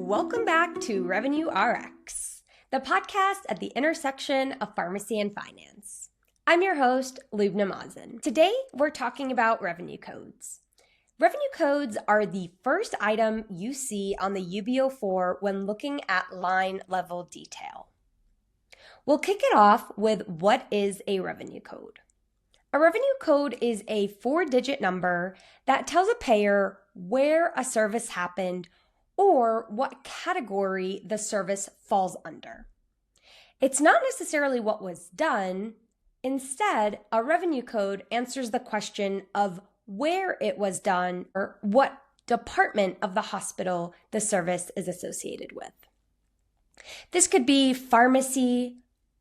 Welcome back to Revenue RX, the podcast at the intersection of pharmacy and finance. I'm your host, Lubna Mazen. Today, we're talking about revenue codes. Revenue codes are the first item you see on the UB04 when looking at line level detail. We'll kick it off with what is a revenue code. A revenue code is a 4-digit number that tells a payer where a service happened or what category the service falls under. It's not necessarily what was done. Instead, a revenue code answers the question of where it was done or what department of the hospital the service is associated with. This could be pharmacy,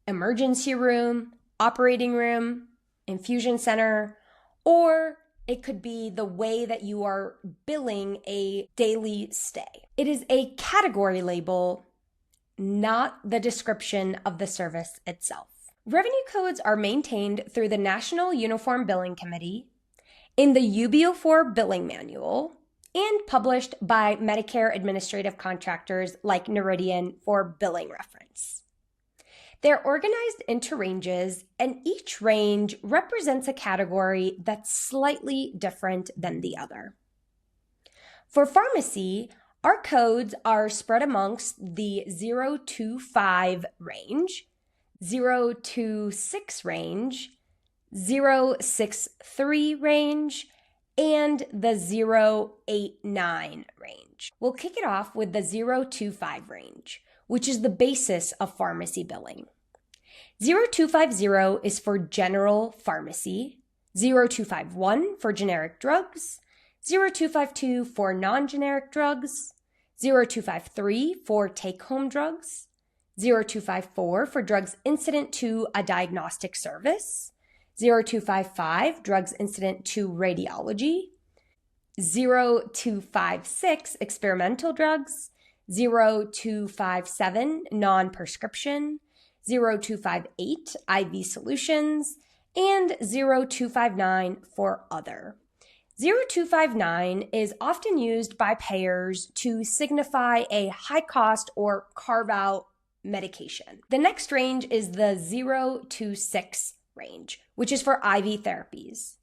emergency room, operating room, infusion center, or it could be the way that you are billing a daily stay. It is a category label, not the description of the service itself. Revenue codes are maintained through the National Uniform Billing Committee, in the UB04 Billing Manual, and published by Medicare administrative contractors like Noridian for billing reference. They're organized into ranges, and each range represents a category that's slightly different than the other. For pharmacy, our codes are spread amongst the 0 to 5 range, 0 to 6 range, 063 range, and the 089 range. We'll kick it off with the 025 range, which is the basis of pharmacy billing. 0250 is for general pharmacy, 0251 for generic drugs, 0252 for non-generic drugs, 0253 for take-home drugs, 0254 for drugs incident to a diagnostic service, 0255 drugs incident to radiology, 0256 experimental drugs, 0257 non-prescription, 0258 IV solutions, and 0259 for other. 0259 is often used by payers to signify a high cost or carve out medication. The next range is the 0 to 6 range, which is for IV therapies.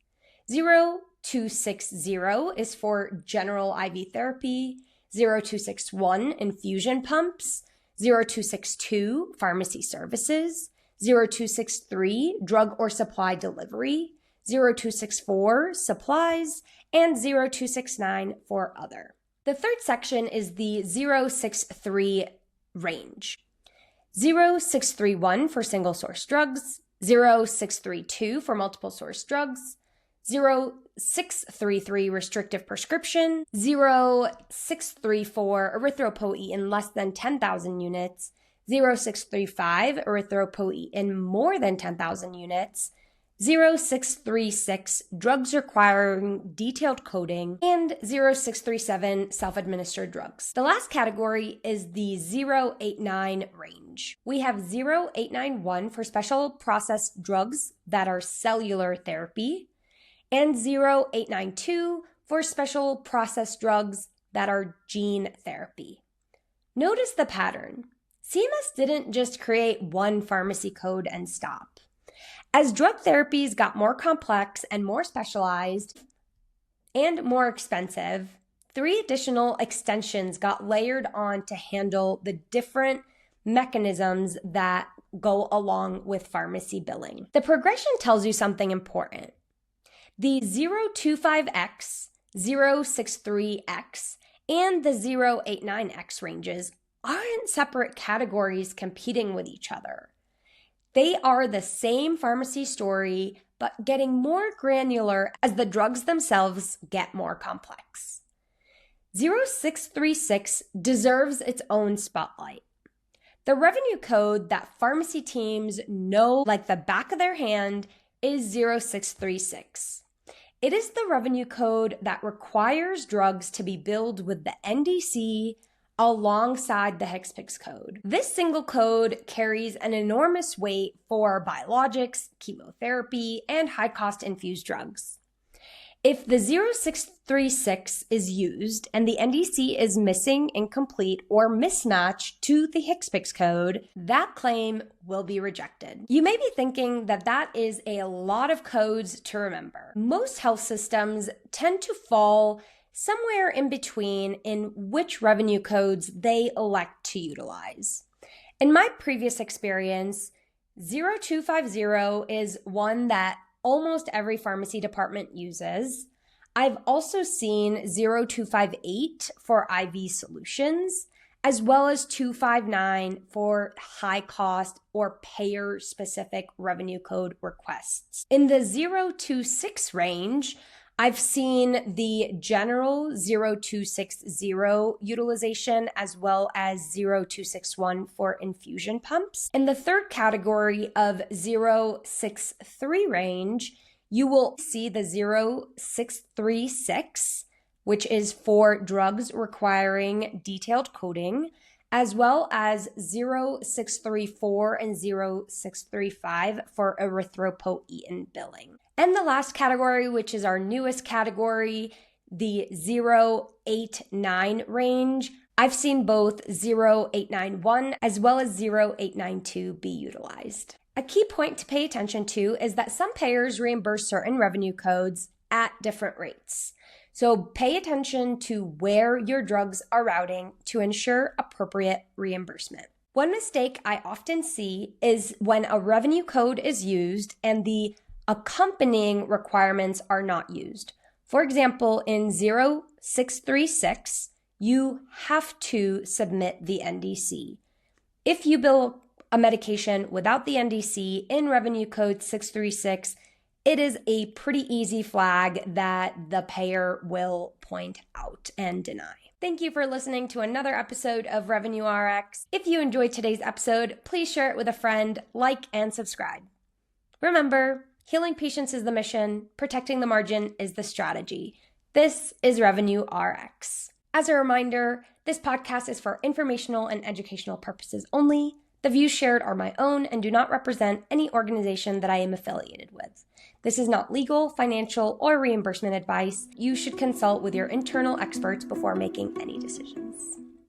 0260 is for general IV therapy, 0261 infusion pumps, 0262 pharmacy services, 0263 drug or supply delivery, 0264 supplies, and 0269 for other. The third section is the 063 range. 0631 for single source drugs, 0632 for multiple source drugs, 0633 restrictive prescription, 0634 erythropoietin in less than 10,000 units, 0635 erythropoietin in more than 10,000 units, 0636 drugs requiring detailed coding, and 0637 self-administered drugs. The last category is the 089 range. We have 0891 for special processed drugs that are cellular therapy, and 0892 for special processed drugs that are gene therapy. Notice the pattern. CMS didn't just create one pharmacy code and stop. As drug therapies got more complex and more specialized and more expensive, 3 additional extensions got layered on to handle the different mechanisms that go along with pharmacy billing. The progression tells you something important. The 025X, 063X, and the 089X ranges aren't separate categories competing with each other. They are the same pharmacy story, but getting more granular as the drugs themselves get more complex. 0636 deserves its own spotlight. The revenue code that pharmacy teams know like the back of their hand is 0636. It is the revenue code that requires drugs to be billed with the NDC alongside the HCPCS code. This single code carries an enormous weight for biologics, chemotherapy, and high-cost infused drugs. If the 0636 is used and the NDC is missing, incomplete, or mismatched to the HCPCS code, that claim will be rejected. You may be thinking that that is a lot of codes to remember. Most health systems tend to fall somewhere in between in which revenue codes they elect to utilize. In my previous experience, 0250 is one that almost every pharmacy department uses. I've also seen 0258 for IV solutions, as well as 259 for high cost or payer specific revenue code requests. In the 026 range, I've seen the general 0260 utilization as well as 0261 for infusion pumps. In the third category of 063 range, you will see the 0636, which is for drugs requiring detailed coding, as well as 0634 and 0635 for erythropoietin billing. And the last category, which is our newest category, the 089 range, I've seen both 0891 as well as 0892 be utilized. A key point to pay attention to is that some payers reimburse certain revenue codes at different rates. So pay attention to where your drugs are routing to ensure appropriate reimbursement. One mistake I often see is when a revenue code is used and the accompanying requirements are not used. For example, in 0636, you have to submit the NDC. If you bill a medication without the NDC in revenue code 636, it is a pretty easy flag that the payer will point out and deny. Thank you for listening to another episode of Revenue RX. If you enjoyed today's episode, please share it with a friend, like, and subscribe. Remember, healing patients is the mission, protecting the margin is the strategy. This is Revenue RX. As a reminder, this podcast is for informational and educational purposes only. The views shared are my own and do not represent any organization that I am affiliated with. This is not legal, financial, or reimbursement advice. You should consult with your internal experts before making any decisions.